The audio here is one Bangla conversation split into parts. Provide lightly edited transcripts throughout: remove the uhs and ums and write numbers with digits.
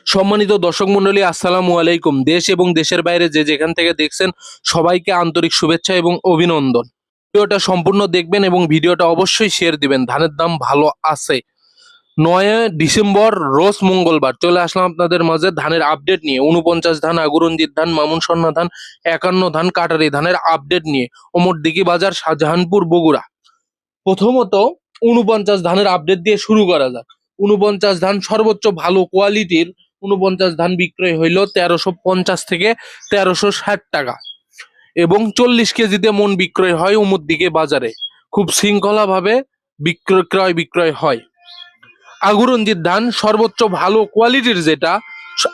সম্মানিত দর্শক মন্ডলী, আসসালামু আলাইকুম। দেশ এবং দেশের বাইরে যে যেখান থেকে দেখছেন সবাইকে আন্তরিক শুভেচ্ছা এবং অভিনন্দন। ভিডিওটা সম্পূর্ণ দেখবেন এবং ভিডিওটা অবশ্যই শেয়ার দিবেন। ধানের দাম ভালো আছে। 9 ডিসেম্বর রোজ মঙ্গলবার চলে আসলাম আপনাদের মাঝে ধানের আপডেট নিয়ে। 49 ধান, আগুরঞ্জিত ধান, মামুন সন্না ধান, 51 ধান, কাটারি ধানের আপডেট নিয়ে। ওমরদিঘি বাজার, শাহজাহানপুর, বগুড়া। প্রথমত 49 ধানের আপডেট দিয়ে শুরু করা যাক। 49 ধান সর্বোচ্চ ভালো কোয়ালিটির 49 ধান বিক্রয় হইল 1350 থেকে 1360 টাকা এবং 40 কেজিতে মন বিক্রয় হয় ওমরদিঘি বাজারে। খুব শৃঙ্খলা ভাবে ক্রয় বিক্রয় হয়। আগুরঞ্জিত ধান সর্বোচ্চ ভালো কোয়ালিটির যেটা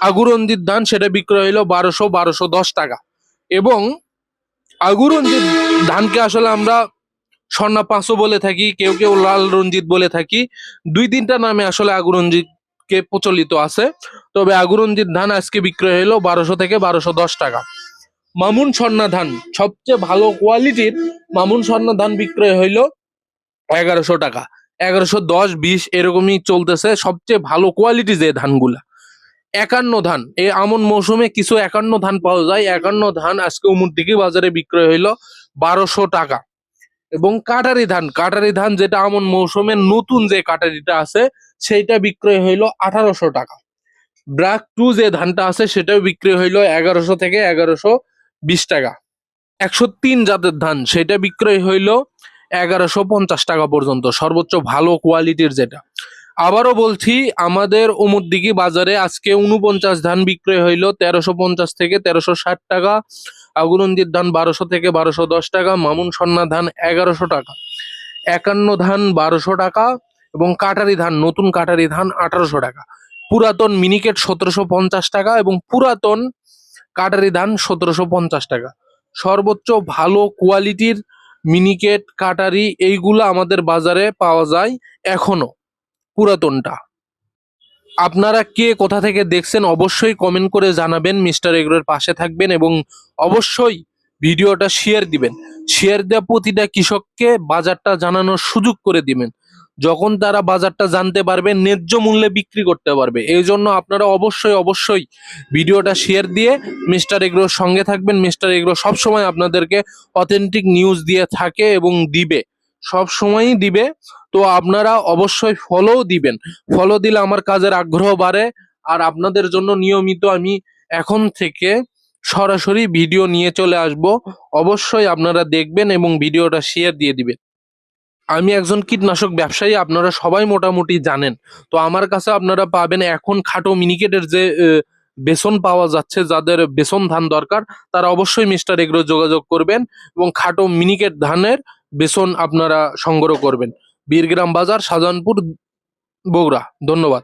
আগুরঞ্জিত ধান সেটা বিক্রয় হইল 1210 টাকা এবং আগুরঞ্জিত ধানকে আসলে আমরা স্বর্ণা 500 বলে থাকি, কেউ কেউ লাল রঞ্জিত বলে থাকি। দুই তিনটা নামে আসলে আগুরঞ্জিত কে প্রচলিত আছে। তবে আগুরঞ্জিত ধান আজকে বিক্রয় হলো 1200 থেকে 1210 টাকা। মামুন সন্না ধান সবচেয়ে ভালো কোয়ালিটির মামুন সন্না ধান বিক্রয় হইল 1100 টাকা। 1110, 20 এরকমই চলতেছে সবচেয়ে ভালো কোয়ালিটি যে ধানগুলা। 51 ধান, এই আমন মৌসুমে কিছু 51 ধান পাওয়া যায়। 51 ধান আজকে ওমরদিঘি বাজারে বিক্রয় হইল 1200 টাকা। এবং কাটারি ধান যেটা আমন মৌসুমের নতুন যে কাটারিটা আছে সেইটা বিক্রয় হইল 1800 টাকা। ব্রাক 2 যে ধানটা আছে সেটাও বিক্রি হইল 1100 থেকে 1120 টাকা। 103 জাতের ধান সেটা বিক্রয় হইল 1150 টাকা পর্যন্ত, সর্বোচ্চ ভালো কোয়ালিটির যেটা। আবারও বলছি, আমাদের ওমরদিঘি বাজারে আজকে 49 ধান বিক্রয় হইল 1350 থেকে 1360 টাকা। আগুরঞ্জিত ধান 1200 থেকে 1210 টাকা। মামুন সন্না ধান 1100 টাকা। 51 ধান 1200 টাকা এবং কাটারি ধান, নতুন কাটারি ধান 1800 টাকা। পুরাতন মিনিকেট 1750 টাকা এবং পুরাতন কাটারি ধান 1750 টাকা। সর্বোচ্চ ভালো কোয়ালিটির মিনিকেট, কাটারি এইগুলো আমাদের বাজারে পাওয়া যায় এখনো পুরাতনটা। আপনারা কে কোথা থেকে দেখছেন অবশ্যই কমেন্ট করে জানাবেন। মিস্টার এগ্রোর পাশে থাকবেন এবং অবশ্যই ভিডিওটা শেয়ার দিবেন। শেয়ার দেওয়া প্রতিটা কৃষককে বাজারটা জানানোর সুযোগ করে দিবেন। যখন তারা বাজারটা জানতে পারবে, ন্যায্য মূল্যে বিক্রি করতে পারবে। এই জন্য আপনারা অবশ্যই ভিডিওটা শেয়ার দিয়ে মিস্টার এগ্রোর সঙ্গে থাকবেন। মিস্টার এগ্রো সবসময় আপনাদেরকে অথেন্টিক নিউজ দিয়ে থাকে এবং দিবে, সব সময়ই দিবে। তো আপনারা অবশ্যই ফলো দিবেন। ফলো দিলে আমার কাজের আগ্রহ বাড়ে। আর আপনাদের জন্য নিয়মিত আমি এখন থেকে সরাসরি ভিডিও নিয়ে চলে আসব। অবশ্যই আপনারা দেখবেন এবং ভিডিওটা শেয়ার দিয়ে দিবেন। আমি একজন কীটনাশক ব্যবসায়ী, আপনারা সবাই মোটামুটি জানেন। তো আমার কাছে আপনারা পাবেন এখন খাটো মিনিকেটের যে বেসন পাওয়া যাচ্ছে। যাদের বেসন ধান দরকার তারা অবশ্যই মিস্টার এগ্রো যোগাযোগ করবেন এবং খাটো মিনিকেট ধানের বেসন আপনারা সংগ্রহ করবেন। বীরগ্রাম বাজার, শাহজাহানপুর, বগুড়া। ধন্যবাদ।